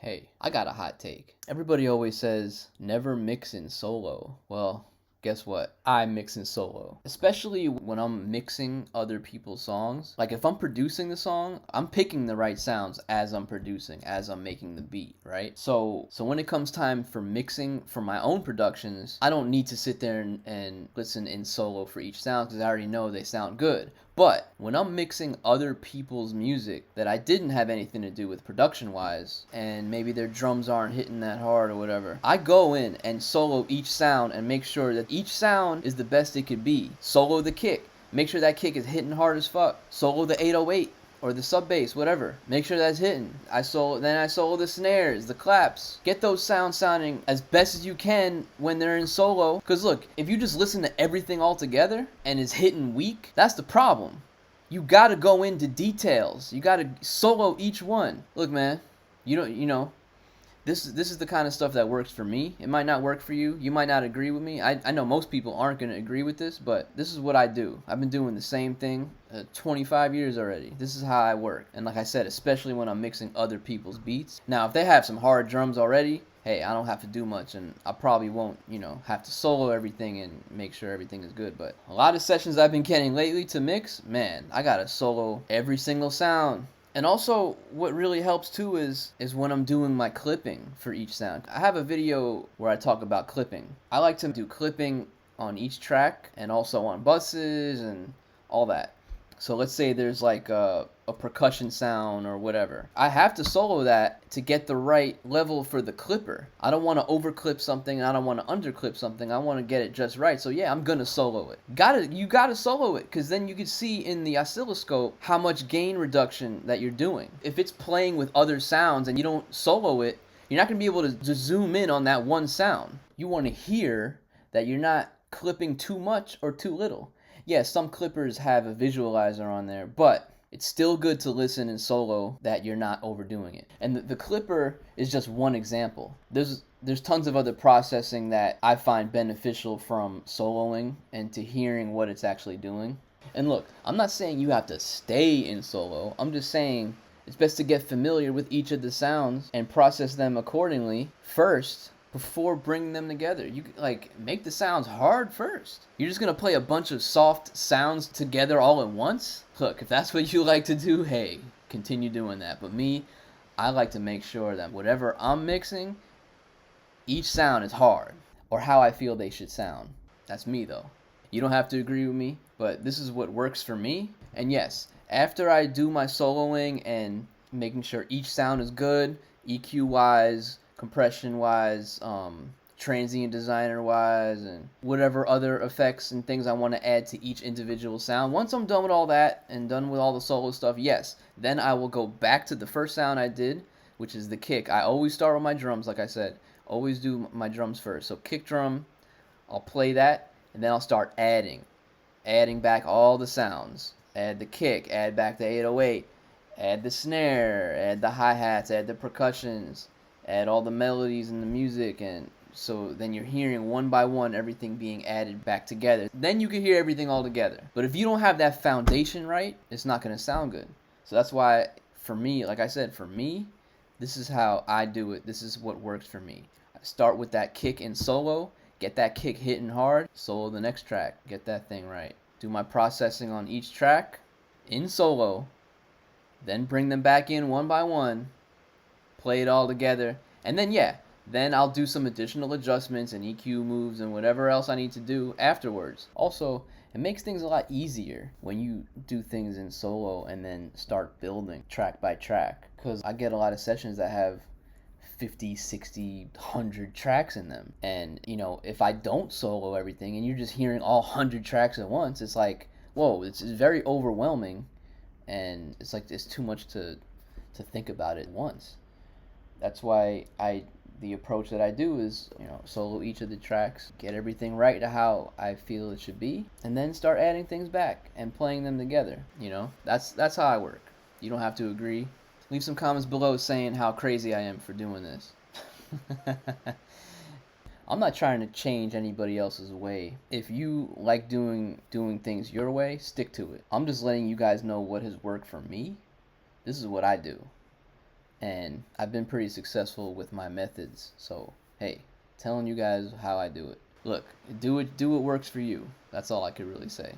Hey, I got a hot take. Everybody always says, never mix in solo. Well, guess what? I mix in solo. Especially when I'm mixing other people's songs. Like if I'm producing the song, I'm picking the right sounds as I'm producing, as I'm making the beat, right? So when it comes time for mixing for my own productions, I don't need to sit there and listen in solo for each sound because I already know they sound good. But when I'm mixing other people's music that I didn't have anything to do with production wise, and maybe their drums aren't hitting that hard or whatever, I go in and solo each sound and make sure that each sound is the best it could be. Solo the kick. Make sure that kick is hitting hard as fuck. Solo the 808 or the sub bass, whatever. Make sure that's hitting. Then I solo the snares, the claps. Get those sounds sounding as best as you can when they're in solo. Cause look, if you just listen to everything all together and it's hitting weak, that's the problem. You gotta go into details. You gotta solo each one. Look, man, this is the kind of stuff that works for me. It might not work for you. You might not agree with me. I know most people aren't going to agree with this, but this is what I do. I've been doing the same thing 25 years already. This is how I work. And like I said, especially when I'm mixing other people's beats. Now, if they have some hard drums already, hey, I don't have to do much, and I probably won't, have to solo everything and make sure everything is good. But a lot of sessions I've been getting lately to mix, man, I got to solo every single sound. And also, what really helps too is when I'm doing my clipping for each sound. I have a video where I talk about clipping. I like to do clipping on each track and also on buses and all that. So let's say there's like a percussion sound or whatever. I have to solo that to get the right level for the clipper. I don't want to overclip something and I don't want to underclip something. I want to get it just right. So yeah, I'm gonna solo it. You gotta solo it, because then you can see in the oscilloscope how much gain reduction that you're doing. If it's playing with other sounds and you don't solo it, you're not gonna be able to just zoom in on that one sound. You want to hear that you're not clipping too much or too little. Yeah, some clippers have a visualizer on there, but it's still good to listen in solo that you're not overdoing it. And the clipper is just one example. There's tons of other processing that I find beneficial from soloing and to hearing what it's actually doing. And look, I'm not saying you have to stay in solo. I'm just saying it's best to get familiar with each of the sounds and process them accordingly first before bringing them together. You make the sounds hard first. You're just gonna play a bunch of soft sounds together all at once? Look, if that's what you like to do, hey, continue doing that. But me, I like to make sure that whatever I'm mixing, each sound is hard, or how I feel they should sound. That's me though. You don't have to agree with me, but this is what works for me. And yes, after I do my soloing and making sure each sound is good, EQ wise, compression wise, transient designer wise, and whatever other effects and things I want to add to each individual sound. Once I'm done with all that and done with all the solo stuff, yes, then I will go back to the first sound I did, which is the kick. I always start with my drums, like I said. Always do my drums first. So kick drum, I'll play that, and then I'll start adding back all the sounds. Add the kick, add back the 808, add the snare, add the hi-hats, add the percussions, add all the melodies and the music, and so then you're hearing one by one everything being added back together. Then you can hear everything all together. But if you don't have that foundation right, it's not going to sound good. So that's why, for me, like I said, for me, this is how I do it. This is what works for me. I start with that kick in solo, get that kick hitting hard, solo the next track, get that thing right. Do my processing on each track in solo, then bring them back in one by one, play it all together, and then I'll do some additional adjustments and EQ moves and whatever else I need to do afterwards. Also, it makes things a lot easier when you do things in solo and then start building track by track, because I get a lot of sessions that have 50, 60, 100 tracks in them, and if I don't solo everything and you're just hearing all 100 tracks at once, it's like, whoa, it's very overwhelming, and it's like it's too much to think about it once. That's why the approach that I do is, solo each of the tracks, get everything right to how I feel it should be, and then start adding things back and playing them together. That's how I work. You don't have to agree. Leave some comments below saying how crazy I am for doing this. I'm not trying to change anybody else's way. If you like doing things your way, stick to it. I'm just letting you guys know what has worked for me. This is what I do. and I've been pretty successful with my methods. So, hey, telling you guys how I do it. Look, do what works for you. That's all I could really say.